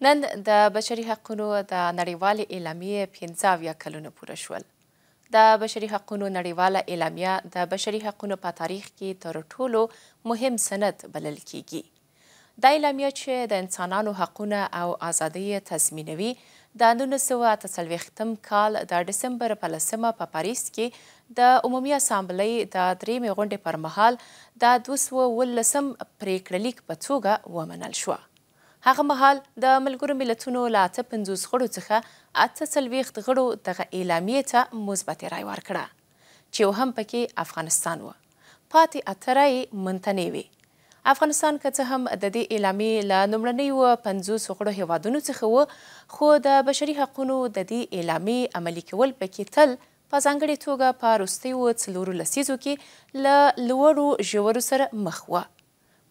نن د بشري حقونو د نړیوالې اعلامیې 15 کلونه پوره شول. د بشري حقونو نړیواله اعلامیه د بشري حقونو په تاریخ کې تر ټولو مهم سند بلل کیږي. دا اعلامیه چې د انسانانو حقونه او ازادۍ تضمینوي د 1948 کال د ډسمبر په 10 په پاریس کې د عمومي اسامبلۍ د درېیمې غونډې پر مهال د 219 پریکړه لیک په توګه ومنل شوه. هغه مهال د ملګرو ملتونو له 58 غړو څخه 48 غړو دغه اعلامیې ته مثبتې رای ورکړه چې یو هم پکې افغانستان و. پاتې 8 رایې منتنې وې. افغانستان که څه هم د دې اعلامیې له لومړنیو 50 غړو هیوادونو څخه و، خو د بشري حقونو د دې اعلامیې عملي کول پکې تل په ځانګړې توګه په وروستیو 4 لسیزو کې له لوړو ژورو سره مخ وه.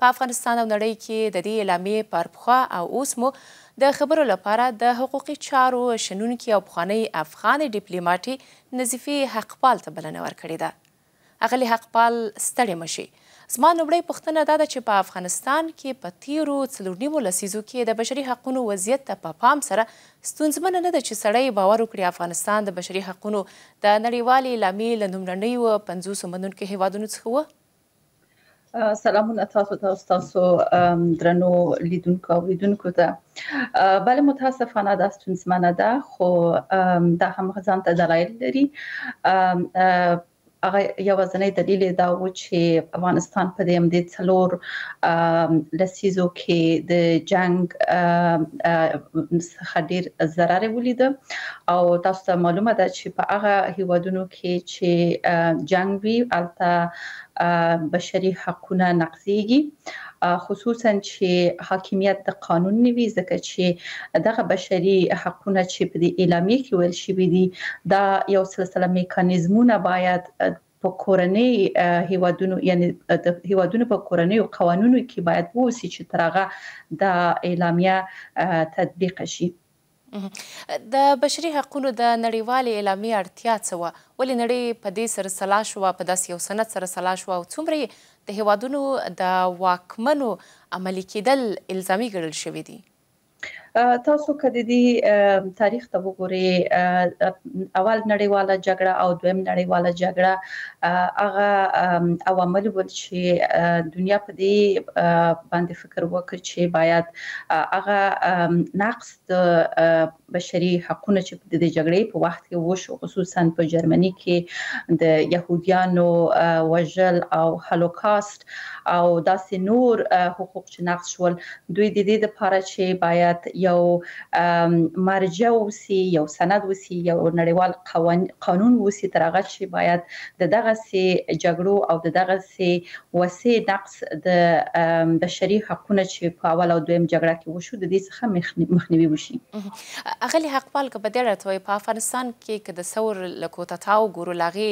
په افغانستان او نړۍ کې د دې اعلامیې پر پخوا او اوس مو د خبرو لپاره د حقوقي چارو شنونکي او پخوانۍ افغان ډیپلوماټې نظیفې حقپال ته بلنه ورکړې ده. اغلې حقپال ستړې مشي. زما لومړۍ پوښتنه دا ده چې په افغانستان کې په تیرو 4 لسیزو کې د بشري حقونو وضعیت ته په پام سره ستونزمنه نه ده چې سړی باور وکړي افغانستان د بشري حقونو د نړیوالې اعلامیې له لومړنیو 50 منونکو هیوادونو څخه و؟ سلامونه تاسو ته تاسو درنو لیدونکو او لیدونکو ته. بله متاسفانه دا ستونزمنه ده، خو دا هم ځان ته دلایل لري. هغه یوازینی دلیل دا و چې افغانستان په دې 4 لسیزو کې د جنگ څخه ډیر ضرر ولیده او تاسو ته معلومه ده چې په هغه هیوادونو کې چې جنگ وی البته بشري حقونه نقضیږي، خصوصا چې حاکمیت د قانون نه وي، ځکه چې دغه بشري حقونه چې په دې اعلامیه کې ویل شوي دي دا یو سلسله میکانیزمونه باید په کورنۍ هیوادونو، یعنی د هیوادونو په کورنۍ قوانینو کې باید ووسی چې تر هغه د اعلامیه تطبیق شي. د بشري حقونو د نړیوالې اعلامیې اړتیا څه وه؟ ولې نړۍ په دې سره سلا شوه، په داسې یو سند سره سلا شوه او څومره یې د هیوادونو د واکمنو عملي کېدل الزامي ګڼل شوي دي؟ تاسو که د تاریخ ته وګورئ، اول نړیواله جګړه او دویم نړیواله جګړه هغه عوامل ول چې دنیا په دې باندې فکر وکړ چې باید هغه نقص د بشري حقوقو چې د جګړې په وخت کې وشو، خصوصا په جرمني کې د يهوديانو وژل او هولوکاست او داسې نور حقوق چې نقض شول، دوی د دې لپاره چې باید یو مرجع وسی، یو سند وسی، یو نړیوال قانون وسی تر هغه چې باید دغه سي جګړو او دغه سي وسی نقص د بشري حقوقو چې په اول او دویم جګړه کې وشو د دې څخه مخنیوي وشي. اغلی حقپال که په دې راته په افغانستان کې که د ثور له کوتتاو ګورو لاغې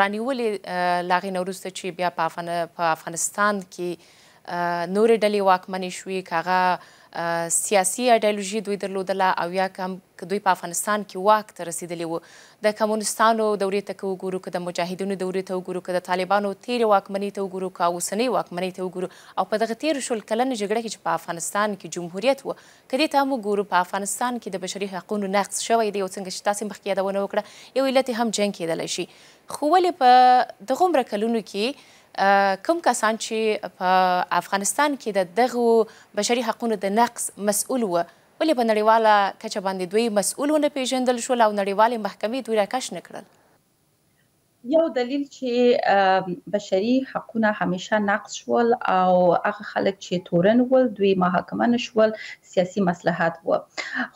رانیولې لاغې نه وروسته چې بیا په افغانستان کې نورې ډلې واکمنې شوې، که هغه سیاسي ایډیالوژي دوی درلودله او یا که دوی په افغانستان کې واک ته رسېدلي وو. د کمونستانو دورې ته که وګورو، که د مجاهدینو دورې ته وګورو، که د طالبانو تیرې واکمنۍ ته وګورو، که اوسنۍ واکمنۍ ته وګورو او په دغه تیرو 10 کلنه جګړه کې چې په افغانستان کې جمهوریت و، که دې ته هم وګورو په افغانستان کې د بشري حقونو نقض شوی دی او څنګه چې تاسې مخکې یادونه وکړه یو علت هم جنګ کېدلی شي. خو ولې په دغومره کلونو کې کوم کسان چې په افغانستان کې د دغو بشري حقونو د نقض مسؤل و، ولې په نړیواله کچه باندې دوی مسؤل ونه پیژندل شول او نړیوالې محکمې دوی راکش نه کړل؟ یو دلیل چې بشري حقوقونه همیشه نقض شول او هغه خلک چې تورن ول دوی محاکمه نشول، سیاسي مصلحت و،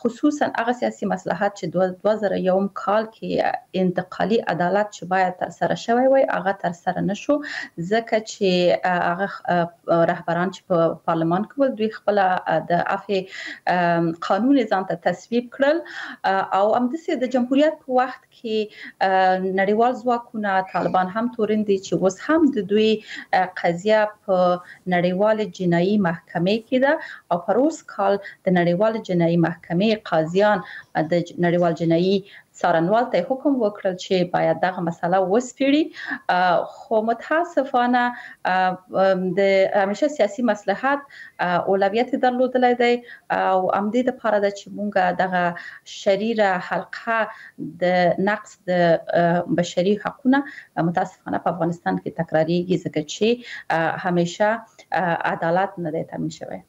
خصوصا هغه سیاسي مصلحت چې 2001 کال کې انتقالي عدالت چې باید تر سره شوی وي هغه تر سره نشو، ځکه چې هغه رهبران چې په پارلمان کې ول دوی خپل د عفو قانون ځان ته تصویب کړل او همداسې د جمهوریت په وخت کې نړیوال ځواک طالبان هم تورن دي چې اوس هم د دوی قضیه په نړیوال جنایي محکمې کې ده او پر اوس کال د نړیوال جنایي محکمې قاضیان د نړیوال جنایي څارنوال ته حکم وکړل چې باید دغه مسله وسپړي، خو متاسفانه د همیشه سیاسي مصلحت اولویت درلودلای دی او امدې د لپاره د چې مونږه دغه شریره حلقه د نقص د بشري حقوقو متاسفانه په افغانستان کې تکراریږي، ځکه چې همیشه عدالت نه دی تامین شوی.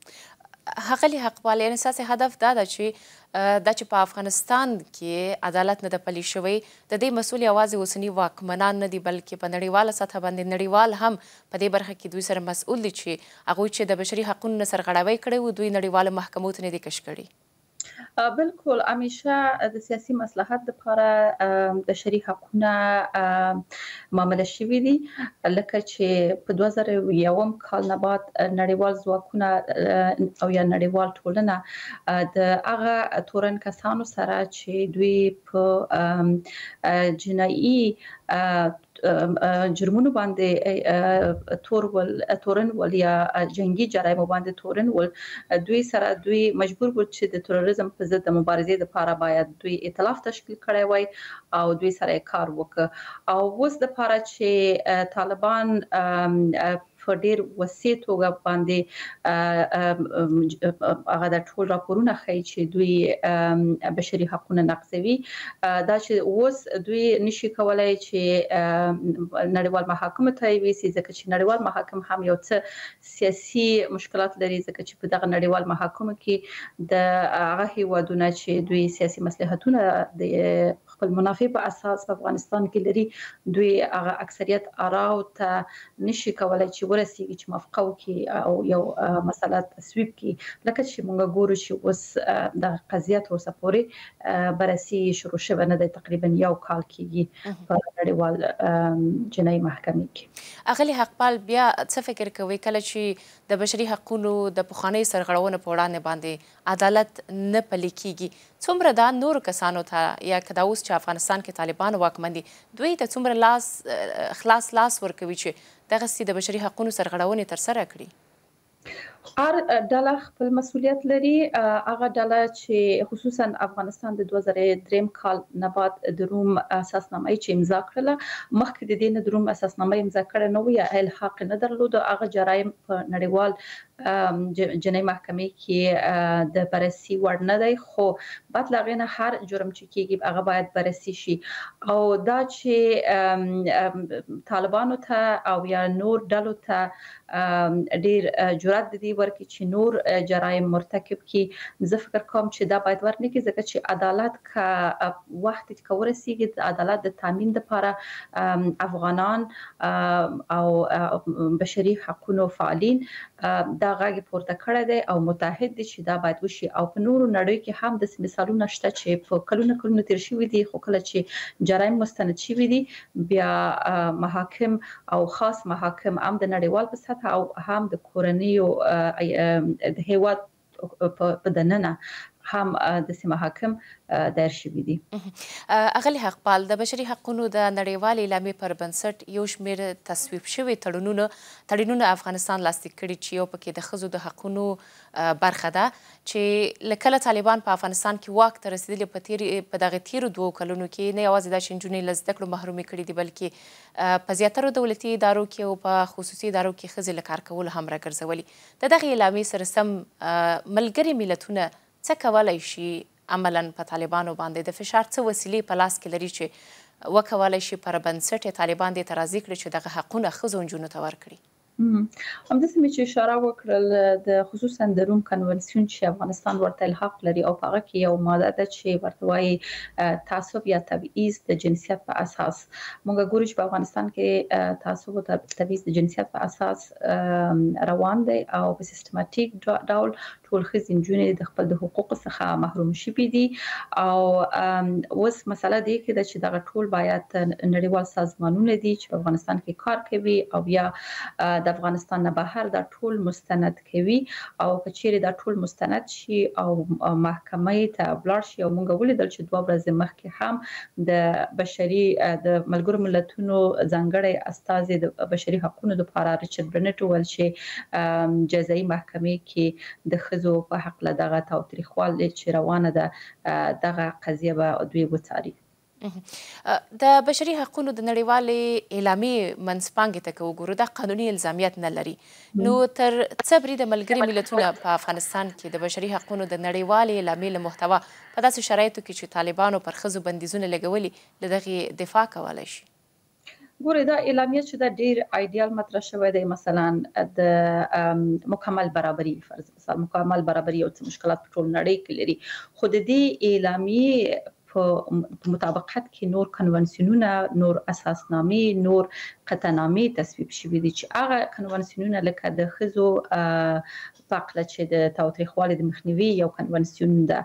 ښاغلي حقپال، یعنې ستاسې هدف دا ده چې په افغانستان کې عدالت نه ده پلی شوی، د دې مسؤل یوازې اوسني واکمنان نه دي بلکې په نړیواله سطحه باندې نړیوال هم په دې برخه کې دوی سره مسؤل دي چې هغوی چې د بشري حقونو نه سرغړاوی کړی و دوی نړیوالو محکمو ته نه دي کش کړي. بالکل همیشه د سیاسي مصلحت لپاره بشري حقوقونه معامله شوي دي، لکه چې په 2001 کال نه بعد نړیوال ځواکونه او یا نړیوال ټولنه د هغه تورن کسانو سره چې دوی په جنایي جرمونو باندې تورن ول یا جنگي جرایم باندې تورن ول، دوی سره دوی مجبور ول چې د تروریزم په ضد د مبارزې لپاره باید دوی ائتلاف تشکیل کړی وای او دوی سره کار وکړ. او اوس د لپاره چې طالبان په ډیر وسیع توګه باندې هغه د ټول راپورونه ښیي چې دوی بشري حقوقونه نقضوي، دا چې اوس دوی نشي کولای چې نړیوال محاکم ته ویسي، ځکه چې نړیوال محاکم هم یو څه سیاسي مشکلات لري، ځکه چې په دغه نړیوال محاکم کې د هغه هیوادونه چې دوی سیاسي مصلحتونه د خپل منافع په اساس په افغانستان کې لري، دوی هغه اکثریت آراو ته نشي کولای چې ورسیږي چې موافقه وکړي او یو مسله تصویب کړي. لکه چې موږ ګورو چې اوس د قضیه تر اوسه پورې بررسي شروع شوه نه دی، تقریبا یو کال کېږي په نړیوال جنایي محکمې کې. اغلي حقپال، بیا څه فکر کوي کله چې د بشري حقوقو د پخوانۍ سرغړونو په وړاندې باندې عدالت نه پلي کیږي، څومره دا نور کسانو ته یا که دا اوس چې افغانستان کې طالبان واکمن دي دوی ته څومره خلاص لاس ورکوي چې دغسې د بشري حقوقو سرغړونې ترسره کړي؟ هر ډله خپل مسؤلیت لري. هغه ډله چې خصوصا افغانستان د 2003 کال نه بعد د روم اساسنامه چې امضا کړله، مخکې د دې نه د روم اساسنامه امضا کړه نو یا الحاق نه درلود، هغه جرایم په نړیوال جنایي محکمې کې د بررسي وړ نه دی، خو بعد لغینه هر جرم چې کیږي هغه باید بررسي شي. او دا چې طالبانو ته او یا نور ډلو ته ډیر جرأت دي ورکړي چې نور جرایم مرتکب کی، زه فکر کوم چې دا باید ورنکړي، ځکه چې عدالت کا وخت کې ورسیږي د عدالت د تامین لپاره افغانان او بشري حقوقو فعالین دا غږ پورته کړی دی او متحد دي چې دا باید وشي. او په نورو نړۍ کې هم د مثالونه شته چې په کلونو تیر شوي دي، خو کله چې جرایم مستند شوي دي بیا محاکم او خاص محاکم هم د نړیوال په سطح او هم د کورنیو د هیواد په دننه هم د سیمه حاکم دایر شوي دي. اغلي حقپال، د بشري حقوقو د نړیوال اعلامیې پر بنسټ یو شمېر تصویب شوي تړونونه افغانستان لاسلیک کړي چې یو پکې د ښځو د حقوقو برخه ده چې له کله طالبان په افغانستان کې واک ته رسېدلي په دغه تیرو 2 کلونو کې نه یوازې دا چې نجونې له زده کړو محرومې کړي دي بلکې په زیاترو دولتي ادارو کې او په خصوصي ادارو کې ښځې له کار کولو هم راګرځولي. د دغې اعلامیې سره سم ملګري ملتونه څه کولی شي عملاً په طالبانو باندې د فشار څه وسیلې په لاس کې لري چې وکولی شي پر بنسټ طالبان دې ته راضي کړي چې دغه حقونه ښځو نجونو ته ورکړي؟ همداسې مې چې اشاره وکړل د خصوصا د روم کنونسیون چې افغانستان ورته الحاق لري او هغه کې یو ماده ده چې ورته وايي تعصب یا تبعیض د جنسیت په اساس. موږ ګورو چې په افغانستان کې تعصب او تبعیض د جنسیت په اساس روان دی او په سیستماتیک ډول ټول ښځې نجونې د خپل د حقوقو څخه محروم شوي دي. او اوس مسله دی کې چې دغه ټول باید نړیوال سازمانونه دي چې په افغانستان کې کار کوي او بیا د افغانستان نه بهر دا ټول مستند کوي او کچېرې دا ټول مستند شي او محکمې ته ولاړ شي. او موږ ولیدل چې 2 ورځې مخکې هم د بشري د ملګرو ملتونو ځانګړی استازي د بشري حقوقو لپاره ریچارډ برنټ ویل چې جزایي محکمې کې د ښځو په حق له دغه تاوتریخوالي چې روانه ده دغه قضیه به دوی وڅاري. د بشري حقوقو د نړیوالې اعلامیې منځپانګې ته که وګورو دا قانوني الزامیت نه لري، نو تر څه بریده ملګري ملتونه په افغانستان کې د بشري حقوقو د نړیوالې اعلامیې له محتوا په داسې شرایطو کې چې طالبانو پر ښځو بندیزونه لګولي له دغې دفاع کولی شي؟ ګوري دا اعلامیه چې دا ډیر ایډیال مطرح شوی دی، مثلا د مکمل برابرۍ فرض مثال مکمل برابرۍ او څه مشکلات په ټول نړۍ کې لري، خو د دې اعلامیه په مطابقت کې نور کنونسیونونه، نور اساسنامې، نور قطعنامې تصویب شوي دي چې هغه کنونسیونونه لکه د ښځو په اړه چې د تاوتریخوالي د مخنیوي یو کنونسیون ده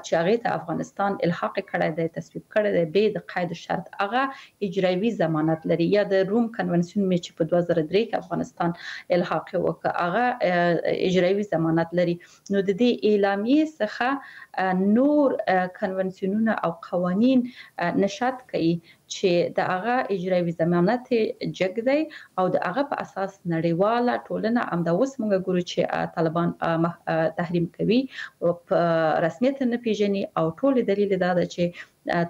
چې هغه ته افغانستان الحاق کړی دی، تصویب کړی دی به د قید شرط هغه اجرایي ضمانت لري، یا د روم کنونسیون چې په 2003 کې افغانستان الحاق وکړ هغه اجرایي ضمانت لري. نو د دې اعلامیه څخه نور کنونسیونونه او قوانین نشات کوي چې د هغه اجرایي ضمانت جګ دی او د هغه په اساس نړیواله ټولنه همدا اوس موږ ګورو چې طالبان تحریم کوي او په رسمیت نه پیژني او ټول دلیل دا ده چې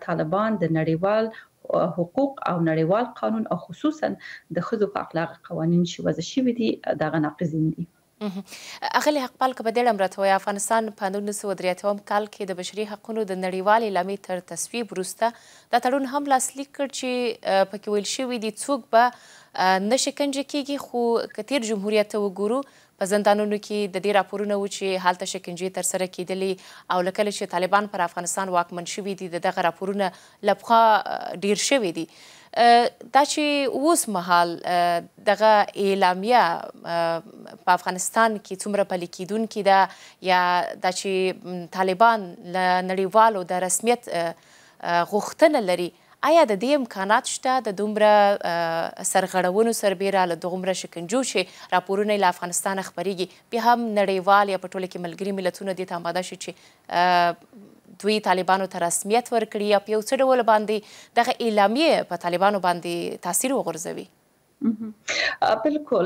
طالبان د نړیوال حقوق او نړیوال قانون او خصوصا د ښځو په اخلاق قوانین چې وضع شوي دي دغه ناقضین دي. اغلې حقپال که په دې اړه راته وایي، افغانستان په 1983 کال کې د بشري حقوقو د نړیوالې اعلامیې تر تصویب وروسته دا تړون هم لاسلیک کړ چې پکې ویل شوي دي څوک به نه شکنجه کیږي، خو که تیر جمهوریت ته وګورو په زندانونو کې د دې راپورونه و چې هلته شکنجې ترسره کېدلې او له کله چې طالبان پر افغانستان واکمن شوي دي د دغه راپورونه له پخوا ډیر شوي دي. دا چې اوس مهال دغه اعلامیه په افغانستان کې څومره پلي کیدونکې ده یا دا چې طالبان له نړیوالو د رسمیت غوښتنه لري، آیا د دې امکانات شته د دومره سرغړونو سربیره له دومره شکنجو چې راپورونه له افغانستان خپریږي بیا هم نړیوال یا په ټوله کې ملګري ملتونه دې ته آماده شي چې دوی طالبانو ته رسمیت ورکړي یا په یو څه ډول باندې دغه اعلامیه په طالبانو باندې تاثیر وغورځوي؟ بالکل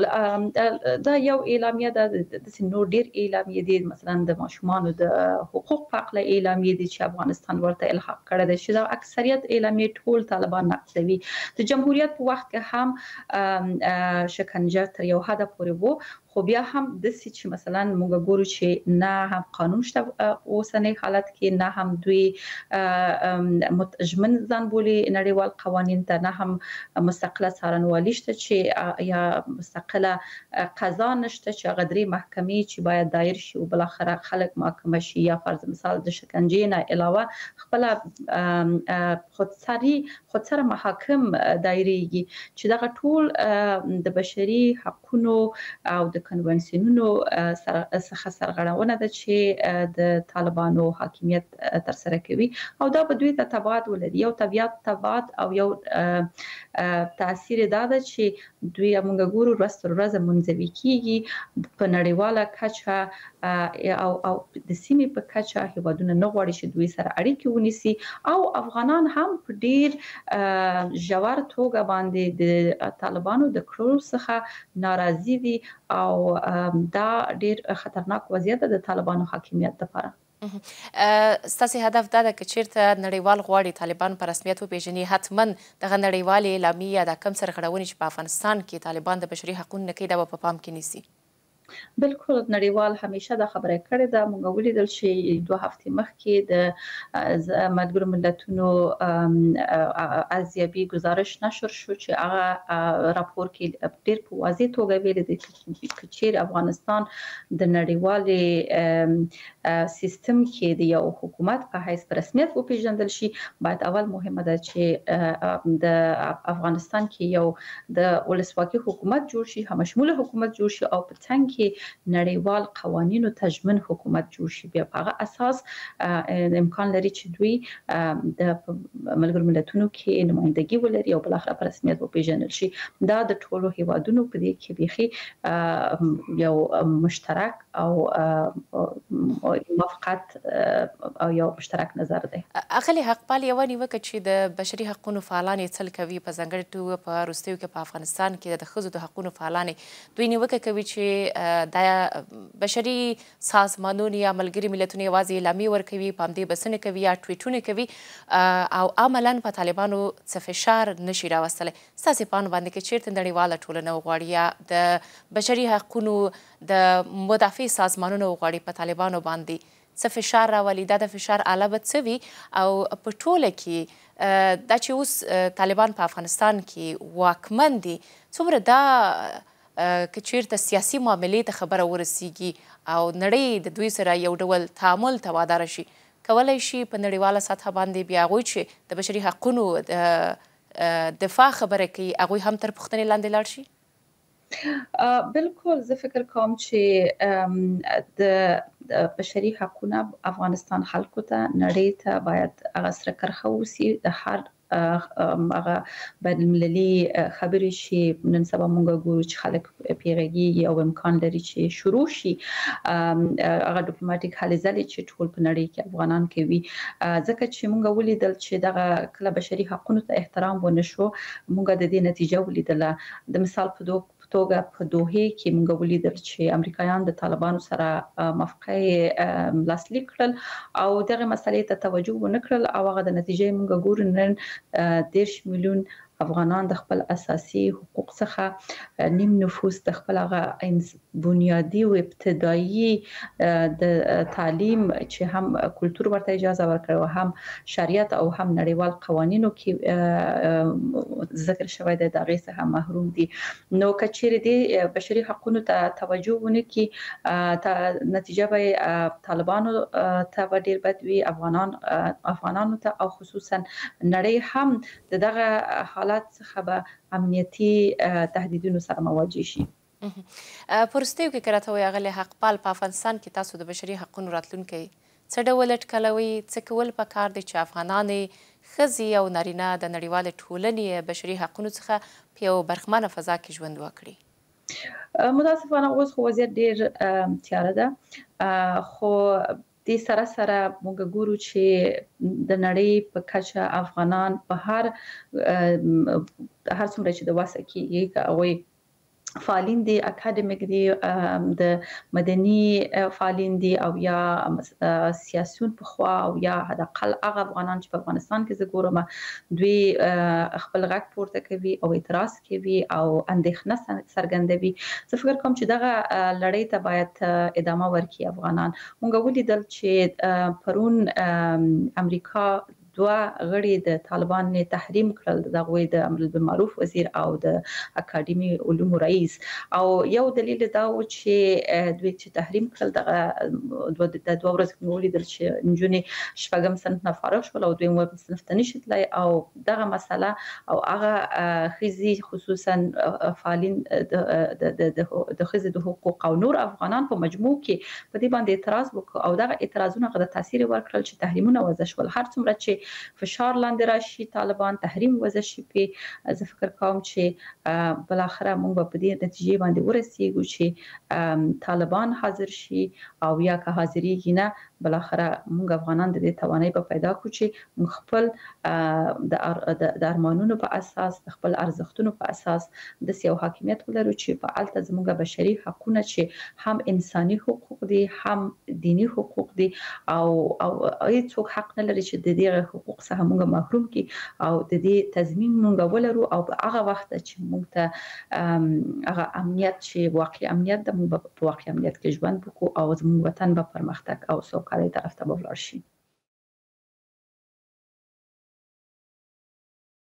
دا یو اعلامیه ده، د نور ډیر اعلامیه دي، مثلا د ماشومانو د حقوق په اړه اعلامیه دي چې افغانستان ورته الحاق کړی دی چې دا اکثریت اعلامیه ټول طالبان نقضوي. د جمهوریت په وخت کې هم شکنجه تر یو حد پورې وو، خو بیا هم د سې چې مثلا موږ ګورو چې نه هم قانون شته اوسنۍ حالت کې، نه هم دوی متجمن ځان بولي نړیوال قوانین ته، نه هم مستقله څارنوالي شته چې یا مستقله قضا نشته چې هغه درې محکمې چې باید دایر شي او بل اخر خلک محاکمه شي، یا فرض مثال د شکنجې نه علاوه خپل خودسره محاکم دایریږي چې دغه ټول د بشري حقوقو او د کنونسیونونو څخه سرغړونه ده چې د طالبانو حاکمیت تر سره کوي او دا به دوی ته تبعات ولري. یو تبعات او یو تاثیر دا ده چې دوی موږ ګورو ورځ تر ورځې منځوي کیږي په نړیواله کچه او د سیمې په کچه هیوادونه نه غواړي چې دوی سره اړیکې ونیسي او افغانان هم په ډیر ژور توګه باندې د طالبانو د کړو څخه ناراضي دي او دا ډیر خطرناک وضعیت د طالبانو حاکمیت لپاره. ستاسې هدف دا ده که چیرته نړیوال غواړي طالبان په رسمیت وپیژني، حتما دغه نړیوالې اعلامیې یا د کم سرغړونې چې په افغانستان کې طالبان د بشري حقوقو نه کوي دا به په پام کې نیسي؟ بالکل نړیوال همیشه دا خبره کړې ده. موږ ولیدل چې 2 هفتې مخکې د ملګرو ملتونو ارزیابي گزارش نشر شو چې هغه راپور کې ډېر په واضح توګه ویل دي چې چیرې افغانستان د نړیوال سیستم کې د یو حکومت په حیث په رسمیت وپیژندل شي، باید اول مهمه ده چې د افغانستان کې یو د ولسواکي حکومت جوړ شي، همشموله حکومت جوړ شي او په څنګ کې نړیوال قوانینو تضمین حکومت جوړ شي. بیا په هغه اساس امکان لري چې دوی د ملګرو ملتونو کې نمائندګي ولري او بل اخر په رسمیت وپیژندل شي. دا د ټولو هیوادونو په دې کې بيخي یو مشترک او موافقت او یو مشترک نظر دی. اغلې حقپال یو نیوکه چې د بشري حقوقو فعالان یې څل کوي په ځانګړي توګه په وروستیو کې په افغانستان کې د ښځو د حقوقو فعالان دوی نیوکه کوي چې د بشري سازمانونو یا ملګري ملتونو یوازې اعلامیې ورکوي، په همدې بسنې کوي یا ټویټونه کوي او عملا په طالبانو څه فشار نشي راوستلی. ستاسې په اند باندې که چیرته نړیواله ټولنه وغواړي یا د بشري حقونو د مدافع سازمانونو وغواړي په طالبانو باندې څه فشار راولي، دا د فشار اله به څه وي او په ټوله کې دا چې اوس طالبان په افغانستان کې واکمن دي، څومره دا که چیرته سیاسي معاملې ته خبره ورسیږي او نړۍ د دوی سره یو ډول تعامل ته واداره شي، کولی شي په نړیواله سطحه باندې بیا هغوی چې د بشري حقونو دفاع خبره کوي هغوی هم تر پوښتنې لاندې لاړ شي؟ بالکل زه فکر کوم چې د بشري حقونه افغانستان خلکو ته نړۍ ته باید هغه سره کرښه وسی، د هر هغه بین المللي خبرې چې نن سبا مونږ ګورو چې خلک پیغږي او امکان لري چې شروع شي هغه ډیپلوماټیک هلې ځلې چې ټول په نړۍ کې افغانان کوي، ځکه چې مونږ ولیدل چې دغه کله بشري حقوقو ته احترام ونه شو، مونږ د دې نتیجه ولیدله. د مثال په توګه په دوحه کې موږ ولیدل چې امریکایان د طالبانو سره موافقه لاسلیک کړل او دغه مسلې ته توجه ونه کړل او هغه د نتیجې موږ ګورو نن 10 میلیون افغانان د خپل اساسي حقوق څخه نیم نفوس د خپل هغه بنیادی او ابتدایي د تعلیم چې هم کلتور ورته اجازه ورکړي او هم شریعت او هم نړیوال قوانینو کې ذکر شوی دی دغه څخه محروم دي. نو کچېره دي بشري حقوقو ته توجه ونه کی نتیجه به طالبانو ته ډیر بد وي، افغانانو ته او خصوصا نړۍ هم دغه حالت څخه به امنیتي تهدیدونو سره مواجه شي. پرستیو کې کراته وي اغلی حق پال په افغانستان کې تاسو د بشري حقوقو راتلونکي څه ډول اټکلوي، څه کول پکار دي چې افغانانې ښځې او نارینه د نړیوالې ټولنې بشري حقوقو څخه په یو برخمنه فضا کې ژوند وکړي؟ متاسفانه اوس خو وضعیت ډیر تیاره ده، خو د سره موږ ګورو چې د نړۍ په کچه افغانان په هر څومره چې د واسه کې هغه فعالین دي، اکاډمیک دي، د مدني فعالین دي او یا سیاسيون په خوا او یا حداقل هغه افغانان چې په افغانستان کې زګورم دوی خپل غږ پورته کوي او اعتراض کوي او اندېښنه څرګندوي. زه فکر کوم چې دغه لړۍ ته باید ادامه ورکړي افغانان. موږ ولیدل چې پرون امریکا دوه غړي د طالبان نه تحریم کړل، دغه د امر بالمعروف وزیر او د اکاډمي علوم رئیس، او یو دلیل دا و چې دوی چې تحریم کړل د دوه ورځې ولیدل چې نجونې شپږم صنف نه فارغ شول او دویم صنف ته نشي تللی او دغه مسله او هغه خزي خصوصا فعالین د خزي د حقوق او نور افغانان په مجموع کې په دې باندې اعتراض وکړ او دغه اعتراضونه غو تاثیر ورکړل چې تحریمونه وضع شول. هر څومره چې فشار لاندې راشي طالبان تحریم وضع شي، په زه فکر کوم چې بل اخره موږ په دې نتیجې باندې ورسېږو چې طالبان حاضر شي او یا که حاضرېږي نه بل اخره موږ افغانان د دې توانایي په پیدا کړو چې موږ خپل د ارمانونو په اساس د خپل ارزښتونو په اساس د سیاو حاکمیت ولرو چې په الته زموږ بشري حقوقونه چې هم انساني حقوق دي هم دینی حقوق دي او هیڅوک حق نه لري چې د دې حقوق څخه موږ محروم کی او د دې تضمین موږ ولرو او هغه وخت چې موږ ته هغه امنیت چې واقعي امنیت د موږ په واقعي امنیت کې ژوند وکړو او زموږ وطن به پرمختګ او سوکالۍ طرف ته ولاړ شي.